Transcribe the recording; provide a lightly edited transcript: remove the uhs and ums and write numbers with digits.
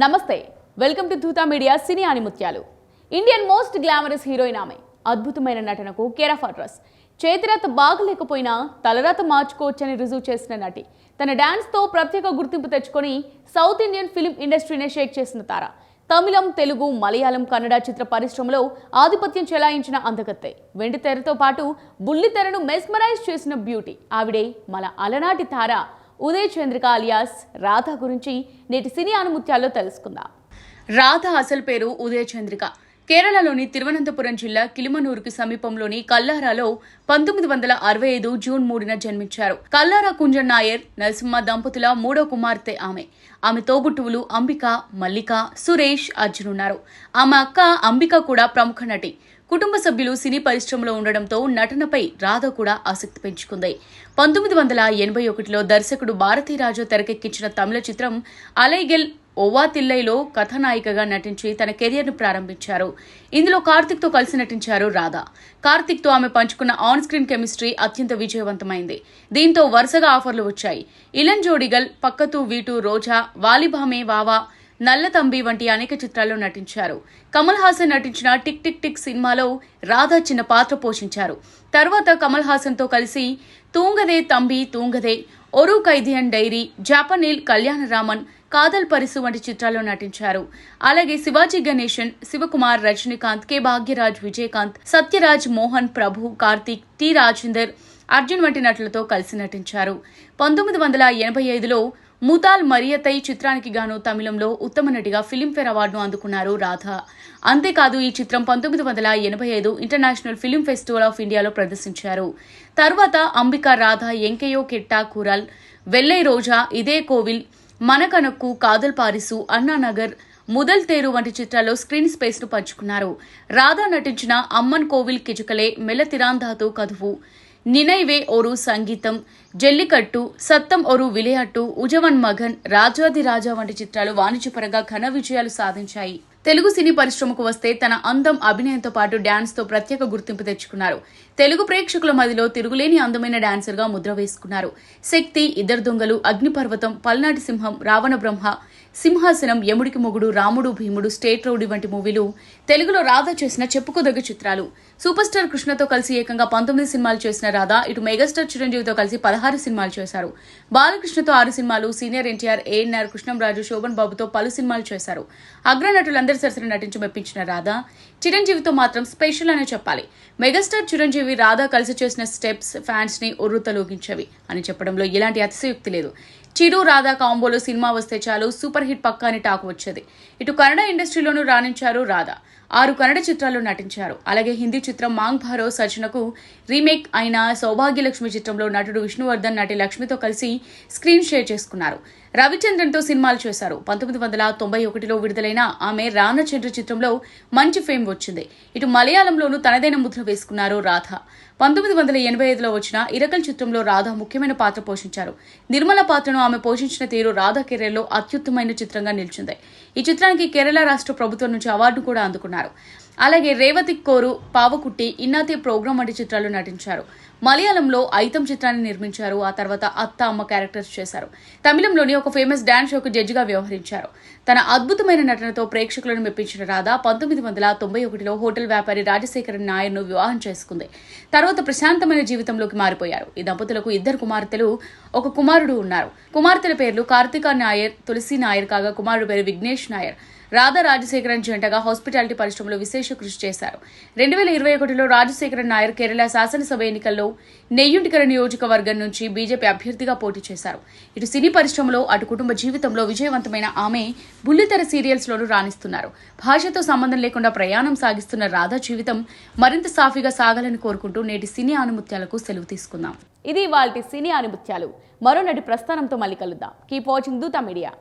నమస్తే, welcome to Dhootha media cine ఆనిముత్యాలు. Indian most glamorous heroine ఆమె. అద్భుతమైన నటనకు కేర్ ఆఫ్ అడ్రస్. చేతిరాత బాగలేకపోయినా తలరాత మార్చుకోవచ్చని రుజువు చేసిన నటి. తన డాన్స్తో ప్రత్యేక గుర్తింపు తెచ్చుకొని సౌత్ ఇండియన్ ఫిలిం ఇండస్ట్రీనే షేక్ చేసిన తార. తమిళం, తెలుగు, మలయాళం, కన్నడ చిత్ర పరిశ్రమలో ఆధిపత్యం చెలాయించిన అందగత్తె. వెండి తెరతో పాటు బుల్లి తెరను మెస్మరైజ్ చేసిన బ్యూటీ. ఆవిడే మన అలనాటి తార ఉదయ్ చంద్రిక అలియాస్ రాధ గురించి నేటి సినీ ఆనుముత్యాల్లో తెలుసుకుందాం. రాధ అసలు పేరు ఉదయ్ చంద్రిక. కేరళలోని తిరువనంతపురం జిల్లా కిలిమనూరుకి సమీపంలోని కల్లారాలో 1965 జూన్ 3న జన్మించారు. కల్లారా కుంజన్ నాయర్, నరసింహ దంపతుల మూడో కుమార్తె ఆమె. ఆమె తోబుట్టువులు అంబిక, మల్లిక, సురేష్, అర్జున్ ఉన్నారు. ఆమె అక్క అంబిక కూడా ప్రముఖ నటి. కుటుంబ సభ్యులు సినీ పరిశ్రమలో ఉండడంతో నటనపై రాధ కూడా ఆసక్తి పెంచుకుంది. 1981లో దర్శకుడు భారతీరాజు తెరకెక్కించిన తమిళ చిత్రం అలైగెల్ ఓవాతిల్లైలో కథానాయికగా నటించి తన కెరియర్ను ప్రారంభించారు. ఇందులో కార్తిక్తో కలిసి నటించారు రాధ. కార్తిక్తో ఆమె పంచుకున్న ఆన్ స్క్రీన్ కెమిస్ట్రీ అత్యంత విజయవంతమైంది. దీంతో వరుసగా ఆఫర్లు వచ్చాయి. ఇలంజోడిగల్, పక్కతూ వీటు, రోజా, వాలిబామే వావా, నల్లతంబి వంటి అనేక చిత్రాల్లో నటించారు. కమల్ హాసన్ నటించిన టిక్ టిక్ టిక్ సినిమాలో రాధా చిన్న పాత్ర పోషించారు. తర్వాత కమల్ హాసన్ తో కలిసి తూంగదే తంబి తూంగదే, ఒరు కైదియన్ డైరీ, జాపనీల్, కళ్యాణరామన్, కాదల్ పరిసు వంటి చిత్రాల్లో నటించారు. అలాగే శివాజీ గణేశన్, శివకుమార్, రజనీకాంత్, కె భాగ్యరాజ్, విజయకాంత్, సత్యరాజ్, మోహన్, ప్రభు, కార్తీక్, టి రాజేందర్, అర్జున్ వంటి నటులతో కలిసి నటించారు. 1985లో ముతాల్ మరియతై చిత్రానికి గాను తమిళంలో ఉత్తమ నటిగా ఫిలింఫేర్ అవార్డును అందుకున్నారు రాధ. అంతేకాదు ఈ చిత్రం 1985 ఇంటర్నేషనల్ ఫిలిం ఫెస్టివల్ ఆఫ్ ఇండియాలో ప్రదర్శించారు. తర్వాత అంబిక, రాధ, ఎంకెయో కెట్టా కూరల్, వెల్లై రోజా, ఇదే కోవిల్, మనకనక్కు, కాదల్ పారిసు, అన్నానగర్, ముదల్ తేరు వంటి చిత్రాల్లో స్క్రీన్ స్పేస్ ను పంచుకున్నారు. రాధ నటించిన అమ్మన్ కోవిల్ కిజకలే, మెల్ల తిరాంధాతు కదువు, నినైవే ఒరు సంగీతం, జల్లికట్టు, సత్తం ఒరు విలయాట్టు, ఉజవన్ మగన్, రాజాది రాజా వంటి చిత్రాలు వాణిజ్యపరంగా ఘన విజయాలు సాధించాయి. తెలుగు సినీ పరిశ్రమకు వస్తే తన అందం, అభినయంతో పాటు డాన్స్ తో ప్రత్యేక గుర్తింపు తెచ్చుకున్నారు. తెలుగు ప్రేక్షకుల మదిలో తిరుగులేని అందమైన డాన్సర్ గా ముద్ర వేసుకున్నారు. శక్తి, ఇద్దరు దొంగలు, అగ్నిపర్వతం, పల్నాటి సింహం, రావణ బ్రహ్మ, సింహాసనం, యముడికి మొగుడు, రాముడు భీముడు, స్టేట్ రౌడీ వంటి మూవీలు తెలుగులో రాధ చేసిన చెప్పుకోదగ్గ చిత్రాలు. సూపర్ స్టార్ కృష్ణతో కలిసి ఏకంగా 19 సినిమాలు చేసిన రాధ ఇటు మెగాస్టార్ చిరంజీవితో కలిసి 16 సినిమాలు చేశారు. బాలకృష్ణతో 6 సినిమాలు, సీనియర్ ఎన్టీఆర్, ఏఎన్ఆర్, కృష్ణంరాజు, శోభన్ బాబుతో పలు సినిమాలు చేశారు. అగ్రనటులందరి సరసన నటించి మెప్పించిన రాధ చిరంజీవితో మాత్రం స్పెషల్ అనే చెప్పాలి. మెగాస్టార్ చిరంజీవి రాధ కలిసి చేసిన స్టెప్స్ ఫ్యాన్స్ ని ఉర్రూతలూగించవి అని చెప్పడంలో ఎలాంటి అతిశయోక్తి లేదు. చిరు, రాధా కాంబోలో సినిమా వస్తే చాలు సూపర్ హిట్ పక్కా అని టాక్ వచ్చేది. ఇటు కన్నడ ఇండస్ట్రీలోనూ రాణించారు రాధ. 6 కన్నడ చిత్రాల్లో నటించారు. అలాగే హిందీ చిత్రం మాంగ్ భారో సర్జనకు రీమేక్ అయిన సౌభాగ్యలక్ష్మి చిత్రంలో నటుడు విష్ణువర్ధన్, నటి లక్ష్మితో కలిసి స్క్రీన్ షేర్ చేసుకున్నారు. రవిచంద్రన్తో సినిమాలు చేశారు. 1991లో విడుదలైన ఆమె రానచంద్ర చిత్రంలో మంచి ఫేమ్ వచ్చింది. ఇటు మలయాళంలోనూ తనదైన ముద్ర వేసుకున్నారు రాధ. 1985లో వచ్చిన ఇరకల్ చిత్రంలో రాధ ముఖ్యమైన పాత్ర పోషించారు. నిర్మల పాత్రను ఆమె పోషించిన తీరు రాధ కెరీర్లో అత్యుత్తమైన చిత్రంగా నిలిచింది. ఈ చిత్రానికి కేరళ రాష్ట్ర ప్రభుత్వం నుంచి అవార్డు కూడా అందుకున్నారు. అలాగే రేవతి కోరు, పావకుట్టి, ఇన్నాతి ప్రోగ్రాం వంటి చిత్రాల్లో నటించారు. మలయాళంలో ఐతం చిత్రాన్ని నిర్మించారు. ఆ తర్వాత అత్త, అమ్మ క్యారెక్టర్స్ చేశారు. తమిళంలోని ఒక ఫేమస్ డాన్స్ షోకు జడ్జిగా వ్యవహరించారు. తన అద్భుతమైన నటనతో ప్రేక్షకులను మెప్పించిన రాధ 1991లో హోటల్ వ్యాపారి రాజశేఖరన్ నాయర్ను వివాహం చేసుకుంది. తర్వాత ప్రశాంతమైన జీవితంలోకి మారిపోయారు. ఈ దంపతులకు 2 కుమార్తెలు, 1 కుమారుడు ఉన్నారు. కుమార్తెల పేర్లు కార్తికా నాయర్, తులసి నాయర్ కాగా కుమారుడు పేరు విఘ్నేష్ నాయర్. రాధా రాజశేఖరన్ జంటగా హాస్పిటాలిటీ పరిశ్రమలో విశేష కృషి చేశారు. 2021లో రాజశేఖరన్ నాయర్ కేరళ శాసనసభ ఎన్నికల్లో నెయ్యుంటికర నియోజకవర్గం నుంచి బీజేపీ అభ్యర్థిగా పోటీ చేశారు. ఇటు సినీ పరిశ్రమలో, అటు కుటుంబ జీవితంలో విజయవంతమైన ఆమె బుల్లితెర సీరియల్స్ లోనూ రాణిస్తున్నారు. భాషతో సంబంధం లేకుండా ప్రయాణం సాగిస్తున్న రాధా జీవితం మరింత సాఫీగా సాగాలని కోరుకుంటూ నేటి సినీ ఆనుముత్యాలకు సెలవు తీసుకుందాం. ఇది వాల్టి సినీ ఆనుముత్యాలు. మరో నటి ప్రస్థానంతో మళ్ళీ కలుద్దాం. Keep watching Dhootha media.